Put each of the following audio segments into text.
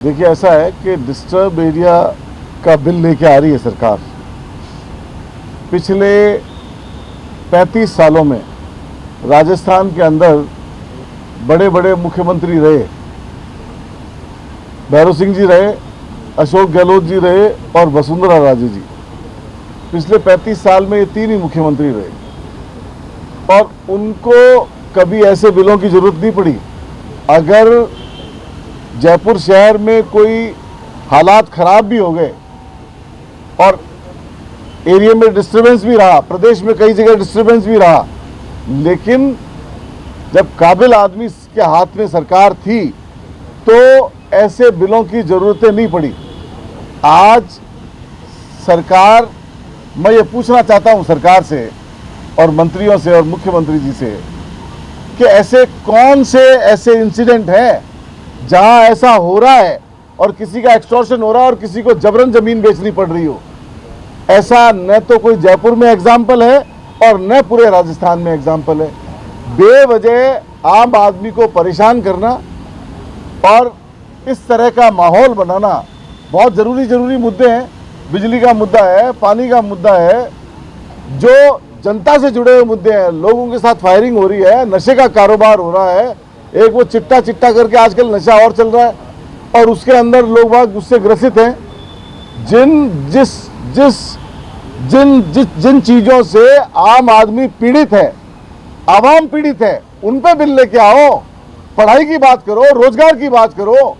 देखिए, ऐसा है कि डिस्टर्ब एरिया का बिल लेके आ रही है सरकार। पिछले 35 सालों में राजस्थान के अंदर बड़े बड़े मुख्यमंत्री रहे। भैरव सिंह जी रहे, अशोक गहलोत जी रहे और वसुंधरा राजे जी। पिछले 35 साल में ये तीन ही मुख्यमंत्री रहे और उनको कभी ऐसे बिलों की जरूरत नहीं पड़ी। अगर जयपुर शहर में कोई हालात खराब भी हो गए और एरिया में डिस्टर्बेंस भी रहा, प्रदेश में कई जगह डिस्टर्बेंस भी रहा, लेकिन जब काबिल आदमी के हाथ में सरकार थी तो ऐसे बिलों की जरूरतें नहीं पड़ी। आज सरकार, मैं ये पूछना चाहता हूं सरकार से और मंत्रियों से और मुख्यमंत्री जी से कि ऐसे कौन से ऐसे इंसिडेंट हैं जहां ऐसा हो रहा है और किसी का एक्सटॉर्शन हो रहा है और किसी को जबरन जमीन बेचनी पड़ रही हो। ऐसा न तो कोई जयपुर में एग्जाम्पल है और न पूरे राजस्थान में एग्जाम्पल है। बेवजह आम आदमी को परेशान करना और इस तरह का माहौल बनाना, बहुत जरूरी मुद्दे हैं। बिजली का मुद्दा है, पानी का मुद्दा है, जो जनता से जुड़े हुए मुद्दे हैं। लोगों के साथ फायरिंग हो रही है, नशे का कारोबार हो रहा है, एक वो चिट्टा करके आजकल नशा और चल रहा है और उसके अंदर लोग बाग उससे ग्रसित हैं। जिन चीजों से आम आदमी पीड़ित है, आवाम पीड़ित है, उन पे बिल लेके आओ। पढ़ाई की बात करो, रोजगार की बात करो,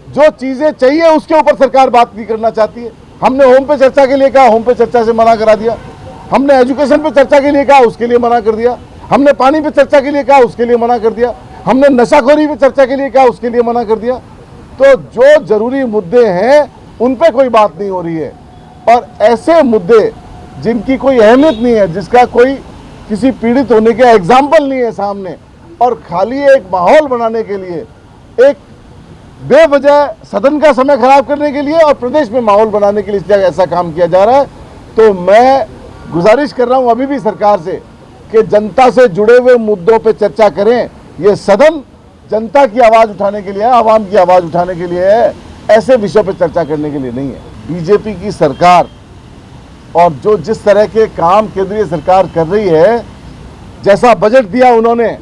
जो चीजें चाहिए उसके ऊपर सरकार बात नहीं करना चाहती है। हमने होम पे चर्चा के लिए कहा, होम पे चर्चा से मना करा दिया। हमने एजुकेशन पे चर्चा के लिए कहा, उसके लिए मना कर दिया। हमने पानी पे चर्चा के लिए कहा, उसके लिए मना कर दिया। हमने नशाखोरी पे चर्चा के लिए कहा, उसके लिए मना कर दिया। तो जो जरूरी मुद्दे हैं उन पे कोई बात नहीं हो रही है और ऐसे मुद्दे जिनकी कोई अहमियत नहीं है, जिसका कोई किसी पीड़ित होने का एग्जाम्पल नहीं है सामने, और खाली एक माहौल बनाने के लिए, एक बेवजह सदन का समय खराब करने के लिए और प्रदेश में माहौल बनाने के लिए ऐसा काम किया जा रहा है। तो मैं गुजारिश कर रहा हूं अभी भी सरकार से कि जनता से जुड़े हुए मुद्दों पे चर्चा करें। ये सदन जनता की आवाज उठाने के लिए है, आवाम की आवाज उठाने के लिए है, ऐसे विषयों पे चर्चा करने के लिए नहीं है। बीजेपी की सरकार और जो जिस तरह के काम केंद्रीय सरकार कर रही है, जैसा बजट दिया उन्होंने,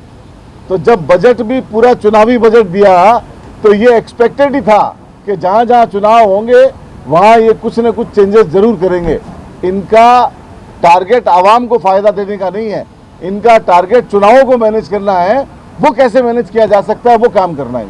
तो जब बजट भी पूरा चुनावी बजट दिया तो ये एक्सपेक्टेड ही था कि जहां जहां चुनाव होंगे वहां ये कुछ न कुछ चेंजेस जरूर करेंगे। इनका टारगेट आवाम को फायदा देने का नहीं है, इनका टारगेट चुनावों को मैनेज करना है। वो कैसे मैनेज किया जा सकता है, वो काम करना है।